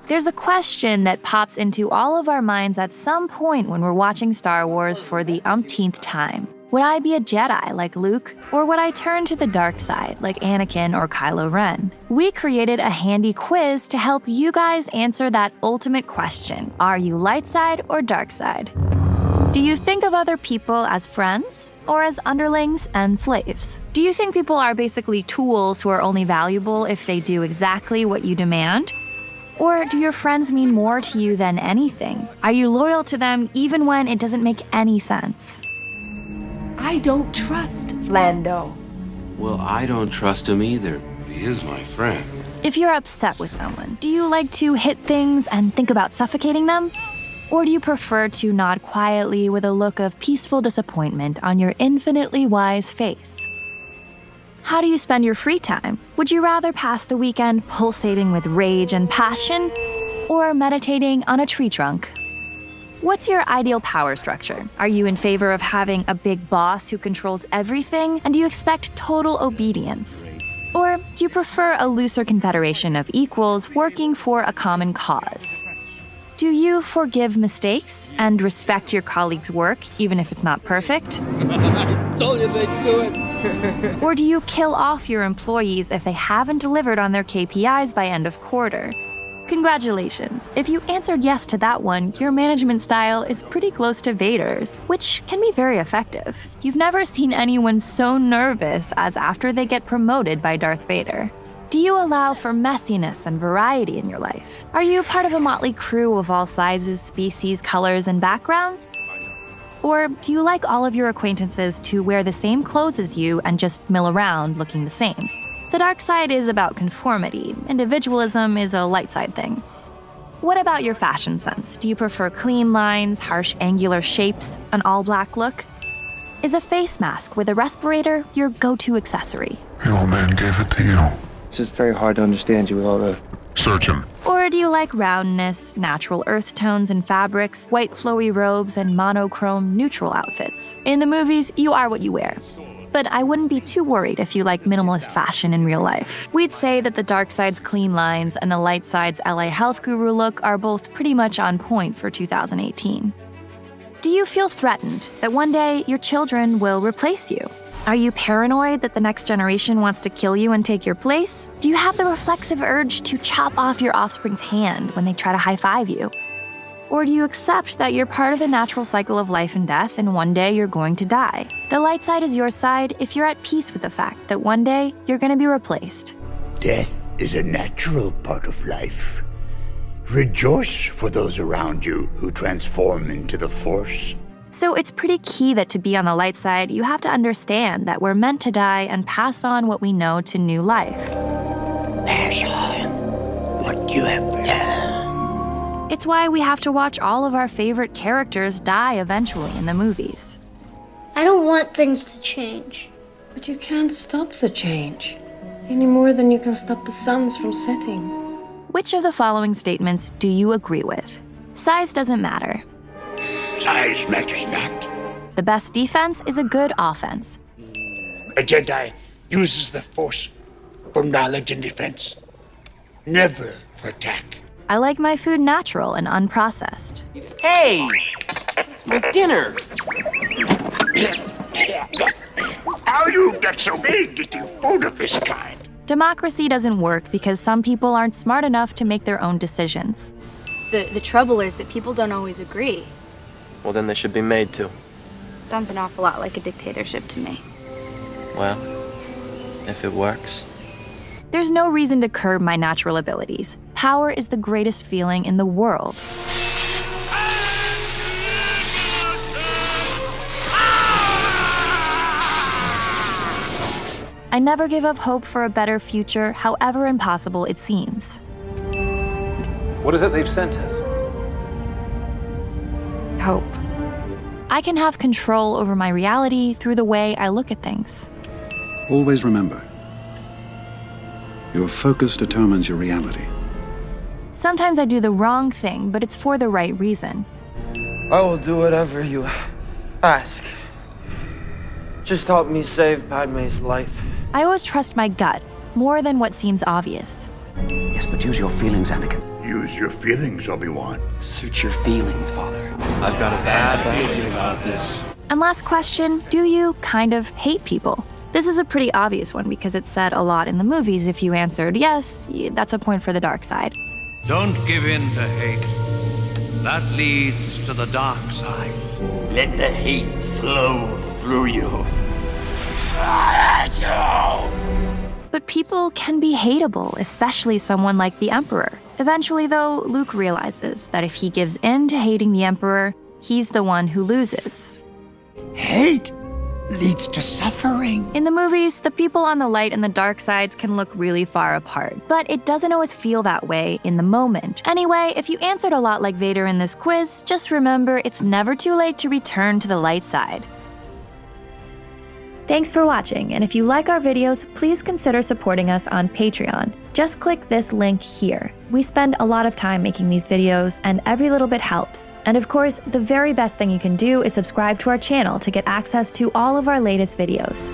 There's a question that pops into all of our minds at some point when we're watching Star Wars for the umpteenth time. Would I be a Jedi like Luke, or would I turn to the dark side like Anakin or Kylo Ren? We created a handy quiz to help you guys answer that ultimate question. Are you light side or dark side? Do you think of other people as friends or as underlings and slaves? Do you think people are basically tools who are only valuable if they do exactly what you demand? Or do your friends mean more to you than anything? Are you loyal to them even when it doesn't make any sense? I don't trust Lando. Well, I don't trust him either. He is my friend. If you're upset with someone, do you like to hit things and think about suffocating them? Or do you prefer to nod quietly with a look of peaceful disappointment on your infinitely wise face? How do you spend your free time? Would you rather pass the weekend pulsating with rage and passion, or meditating on a tree trunk? What's your ideal power structure? Are you in favor of having a big boss who controls everything, and do you expect total obedience? Or do you prefer a looser confederation of equals working for a common cause? Do you forgive mistakes and respect your colleagues' work, even if it's not perfect? Told you they'd do it. Or do you kill off your employees if they haven't delivered on their KPIs by end of quarter? Congratulations. If you answered yes to that one, your management style is pretty close to Vader's, which can be very effective. You've never seen anyone so nervous as after they get promoted by Darth Vader. Do you allow for messiness and variety in your life? Are you part of a motley crew of all sizes, species, colors, and backgrounds? Or do you like all of your acquaintances to wear the same clothes as you and just mill around looking the same? The dark side is about conformity. Individualism is a light side thing. What about your fashion sense? Do you prefer clean lines, harsh angular shapes, an all-black look? Is a face mask with a respirator your go-to accessory? The old man gave it to you. It's just very hard to understand you with all the... Search him. Or do you like roundness, natural earth tones and fabrics, white flowy robes, and monochrome neutral outfits? In the movies, you are what you wear. But I wouldn't be too worried if you like minimalist fashion in real life. We'd say that the dark side's clean lines and the light side's LA health guru look are both pretty much on point for 2018. Do you feel threatened that one day your children will replace you? Are you paranoid that the next generation wants to kill you and take your place? Do you have the reflexive urge to chop off your offspring's hand when they try to high-five you? Or do you accept that you're part of the natural cycle of life and death and one day you're going to die? The light side is your side if you're at peace with the fact that one day you're going to be replaced. Death is a natural part of life. Rejoice for those around you who transform into the Force. So it's pretty key that to be on the light side, you have to understand that we're meant to die and pass on what we know to new life. Pass on what you have learned. It's why we have to watch all of our favorite characters die eventually in the movies. I don't want things to change. But you can't stop the change. Any more than you can stop the suns from setting. Which of the following statements do you agree with? Size doesn't matter. Size matters not. The best defense is a good offense. A Jedi uses the Force for knowledge and defense, never for attack. I like my food natural and unprocessed. Hey! It's my dinner! How you get so big eating food of this kind? Democracy doesn't work because some people aren't smart enough to make their own decisions. The trouble is that people don't always agree. Well, then they should be made to. Sounds an awful lot like a dictatorship to me. Well, if it works. There's no reason to curb my natural abilities. Power is the greatest feeling in the world. I never give up hope for a better future, however impossible it seems. What is it they've sent us? Hope. I can have control over my reality through the way I look at things. Always remember, your focus determines your reality. Sometimes I do the wrong thing, but it's for the right reason. I will do whatever you ask. Just help me save Padme's life. I always trust my gut, more than what seems obvious. Yes, but use your feelings, Anakin. Use your feelings, Obi-Wan. Suit your feelings, Father. I've got a bad feeling about this. And last question, do you kind of hate people? This is a pretty obvious one because it's said a lot in the movies. If you answered yes, that's a point for the dark side. Don't give in to hate. That leads to the dark side. Let the hate flow through you. But people can be hateable, especially someone like the Emperor. Eventually, though, Luke realizes that if he gives in to hating the Emperor, he's the one who loses. Hate leads to suffering. In the movies, the people on the light and the dark sides can look really far apart, but it doesn't always feel that way in the moment. Anyway, if you answered a lot like Vader in this quiz, just remember it's never too late to return to the light side. Thanks for watching, and if you like our videos, please consider supporting us on Patreon. Just click this link here. We spend a lot of time making these videos, and every little bit helps. And of course, the very best thing you can do is subscribe to our channel to get access to all of our latest videos.